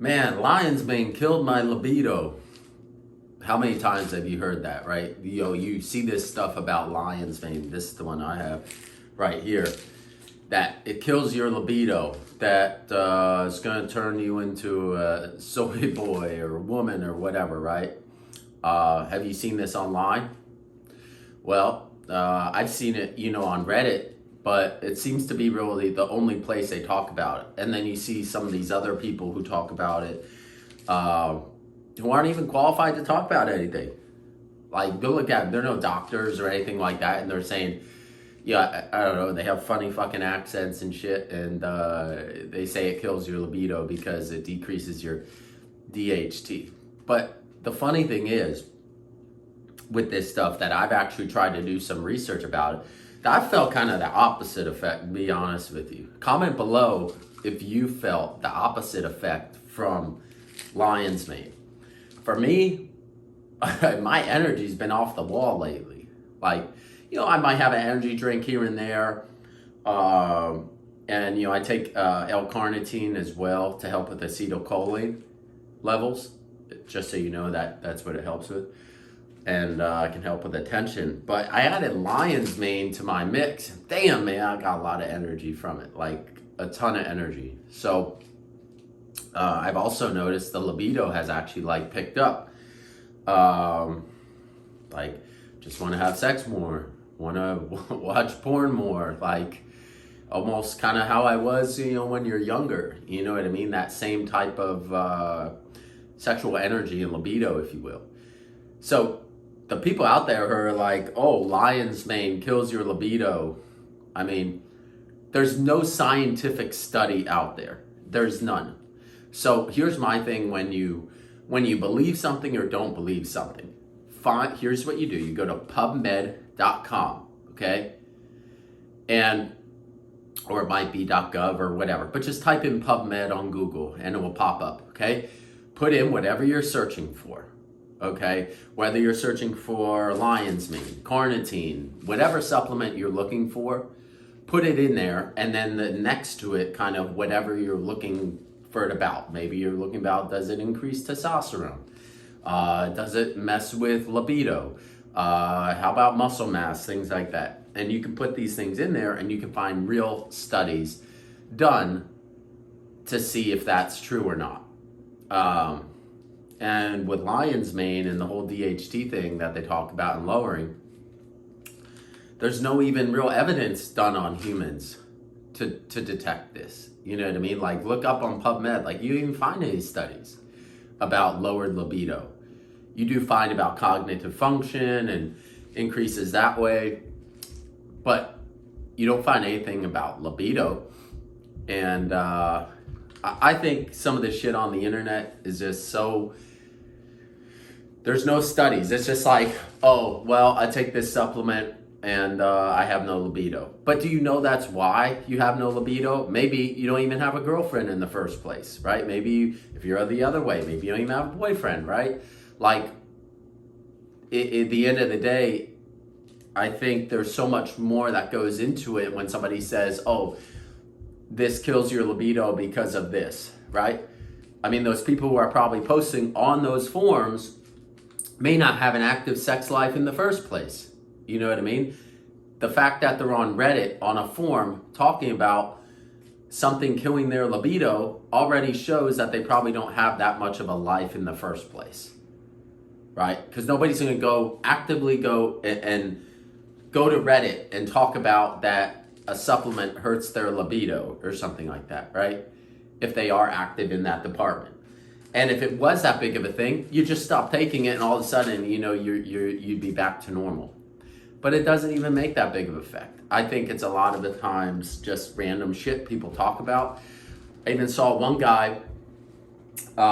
Man, lion's mane killed my libido. How many times have you heard that, right? You see this stuff about lion's mane. This is the one I have right here. That it kills your libido. That it's going to turn you into a soy boy or a woman or whatever, right? Have you seen this online? Well, I've seen it, on Reddit, but it seems to be really the only place they talk about it. And then you see some of these other people who talk about it, who aren't even qualified to talk about anything. Like, go look at them. They're no doctors or anything like that. And they're saying, yeah, I don't know, they have funny fucking accents and shit. And they say it kills your libido because it decreases your DHT. But the funny thing is, with this stuff, that I've actually tried to do some research about it, that I felt kind of the opposite effect, to be honest with you. Comment below if you felt the opposite effect from lion's mane. For me, my energy's been off the wall lately. Like, I might have an energy drink here and there. And, I take L-carnitine as well to help with acetylcholine levels. Just so you know, that's what it helps with. And it can help with attention. But I added lion's mane to my mix. Damn, man, I got a lot of energy from it. Like, a ton of energy. So, I've also noticed the libido has actually, picked up. Just want to have sex more. Want to watch porn more. Almost kind of how I was, when you're younger. You know what I mean? That same type of sexual energy and libido, if you will. So, the people out there who are like, oh, lion's mane kills your libido. I mean, there's no scientific study out there. There's none. So here's my thing when you believe something or don't believe something. Here's what you do. You go to pubmed.com, okay? Or it might be .gov or whatever. But just type in PubMed on Google and it will pop up, okay? Put in whatever you're searching for. Okay, whether you're searching for lion's mane, carnitine, whatever supplement you're looking for, put it in there, and then next to it, kind of whatever you're looking for it about. Maybe you're looking about, does it increase testosterone? Does it mess with libido? How about muscle mass? Things like that. And you can put these things in there, and you can find real studies done to see if that's true or not. And with lion's mane and the whole DHT thing that they talk about and lowering, there's no even real evidence done on humans to detect this. You know what I mean? Look up on PubMed. You don't even find any studies about lowered libido. You do find about cognitive function and increases that way, but you don't find anything about libido. And I think some of the shit on the internet is just so... There's no studies. It's just oh, well, I take this supplement and I have no libido. But do you know that's why you have no libido? Maybe you don't even have a girlfriend in the first place, right? Maybe if you're the other way, maybe you don't even have a boyfriend, right? At the end of the day, I think there's so much more that goes into it when somebody says, oh, this kills your libido because of this, right? I mean, those people who are probably posting on those forums may not have an active sex life in the first place. You know what I mean? The fact that they're on Reddit on a forum talking about something killing their libido already shows that they probably don't have that much of a life in the first place, right? Because nobody's going to actively go and go to Reddit and talk about that a supplement hurts their libido or something like that, right? If they are active in that department. And if it was that big of a thing, you just stop taking it and all of a sudden, you'd be back to normal. But it doesn't even make that big of an effect. I think it's a lot of the times just random shit people talk about. I even saw one guy,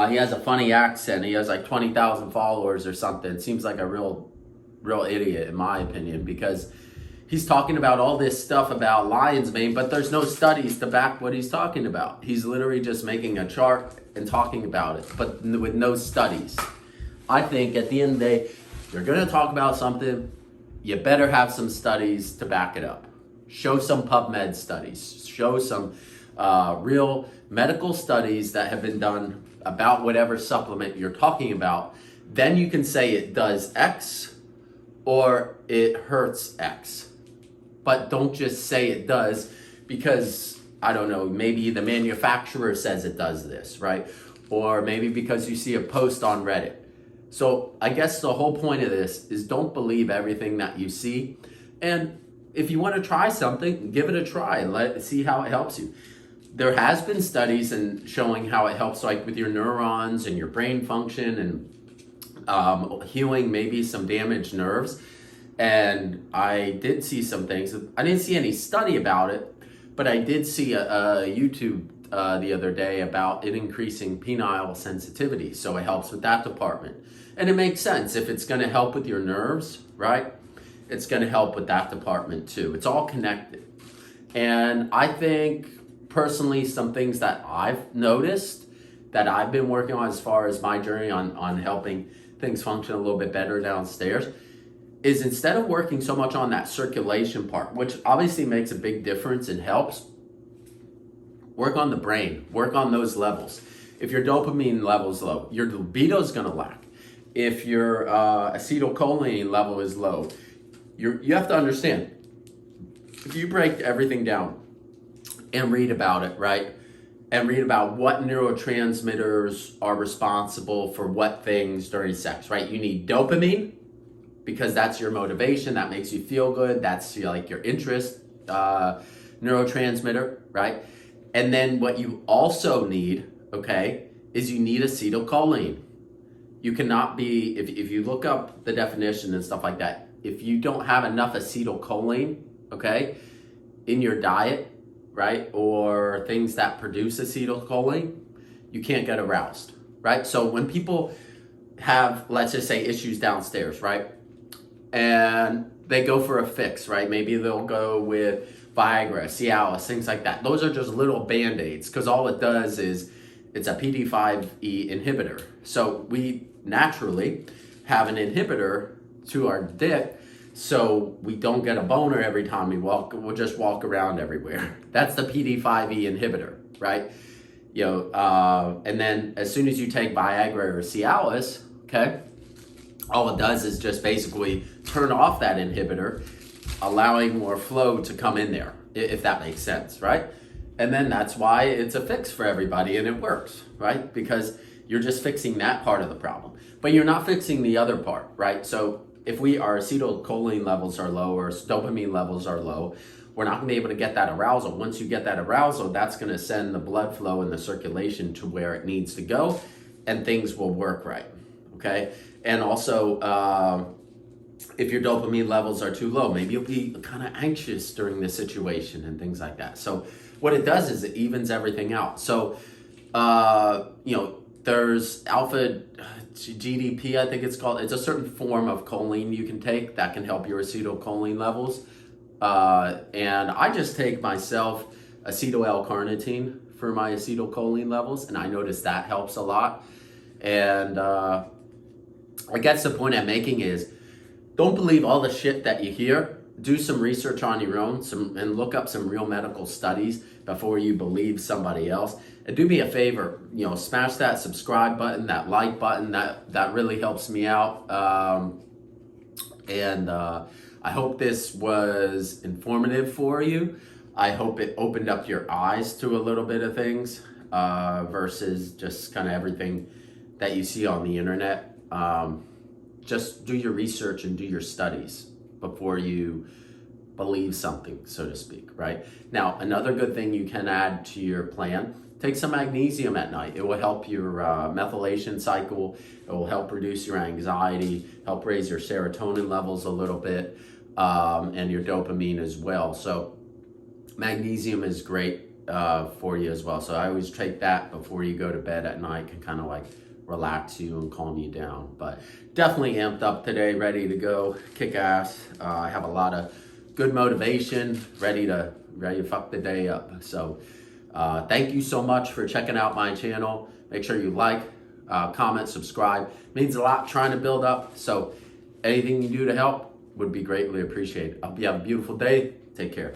he has a funny accent. He has 20,000 followers or something. Seems like a real idiot in my opinion, because he's talking about all this stuff about lion's mane, but there's no studies to back what he's talking about. He's literally just making a chart and talking about it, but with no studies. I think at the end of the day, you're going to talk about something, you better have some studies to back it up. Show some PubMed studies. Show some real medical studies that have been done about whatever supplement you're talking about, then you can say it does X or it hurts X. But don't just say it does because, I don't know, maybe the manufacturer says it does this, right? Or maybe because you see a post on Reddit. So I guess the whole point of this is don't believe everything that you see. And if you want to try something, give it a try and see how it helps you. There has been studies and showing how it helps, like with your neurons and your brain function and healing maybe some damaged nerves. And I did see some things. I didn't see any study about it, but I did see a YouTube the other day about it increasing penile sensitivity. So it helps with that department. And it makes sense. If it's going to help with your nerves, right? It's going to help with that department too. It's all connected. And I think personally, some things that I've noticed that I've been working on as far as my journey on helping things function a little bit better downstairs is instead of working so much on that circulation part, which obviously makes a big difference and helps, work on the brain, work on those levels. If your dopamine level's low, your libido's gonna lack. If your acetylcholine level is low, you have to understand, if you break everything down and read about it, right? And read about what neurotransmitters are responsible for what things during sex, right? You need dopamine, because that's your motivation, that makes you feel good, that's like your interest neurotransmitter, right? And then what you also need, okay, is you need acetylcholine. You cannot be, if you look up the definition and stuff like that, if you don't have enough acetylcholine, okay, in your diet, right, or things that produce acetylcholine, you can't get aroused, right? So when people have, let's just say, issues downstairs, right, and they go for a fix, right? Maybe they'll go with Viagra, Cialis, things like that. Those are just little band-aids because all it does is it's a PD5E inhibitor. So we naturally have an inhibitor to our dick so we don't get a boner every time we walk. We'll just walk around everywhere. That's the PD5E inhibitor, right? You know, and then as soon as you take Viagra or Cialis, okay, all it does is just basically turn off that inhibitor, allowing more flow to come in there, if that makes sense, right? And then that's why it's a fix for everybody and it works, right? Because you're just fixing that part of the problem, but you're not fixing the other part, right? So if our acetylcholine levels are low or dopamine levels are low, we're not gonna be able to get that arousal. Once you get that arousal, that's gonna send the blood flow and the circulation to where it needs to go and things will work right, okay? And also, if your dopamine levels are too low, maybe you'll be kind of anxious during this situation and things like that. So what it does is it evens everything out. So, you know, there's alpha GDP, I think it's called. It's a certain form of choline you can take that can help your acetylcholine levels. And I just take myself acetyl L-carnitine for my acetylcholine levels, and I notice that helps a lot. And I guess the point I'm making is, don't believe all the shit that you hear. Do some research on your own and look up some real medical studies before you believe somebody else. And do me a favor, you know, smash that subscribe button, that like button. That really helps me out. I hope this was informative for you. I hope it opened up your eyes to a little bit of things versus just kind of everything that you see on the internet. Just do your research and do your studies before you believe something, so to speak, right? Now, another good thing you can add to your plan, take some magnesium at night. It will help your methylation cycle. It will help reduce your anxiety, help raise your serotonin levels a little bit, and your dopamine as well. So magnesium is great for you as well. So I always take that before you go to bed at night, can kind of like relax you and calm you down. But definitely amped up today, ready to go, kick ass. I have a lot of good motivation, ready to fuck the day up. So thank you so much for checking out my channel. Make sure you like, comment, subscribe. It means a lot trying to build up. So anything you do to help would be greatly appreciated. I hope you have a beautiful day. Take care.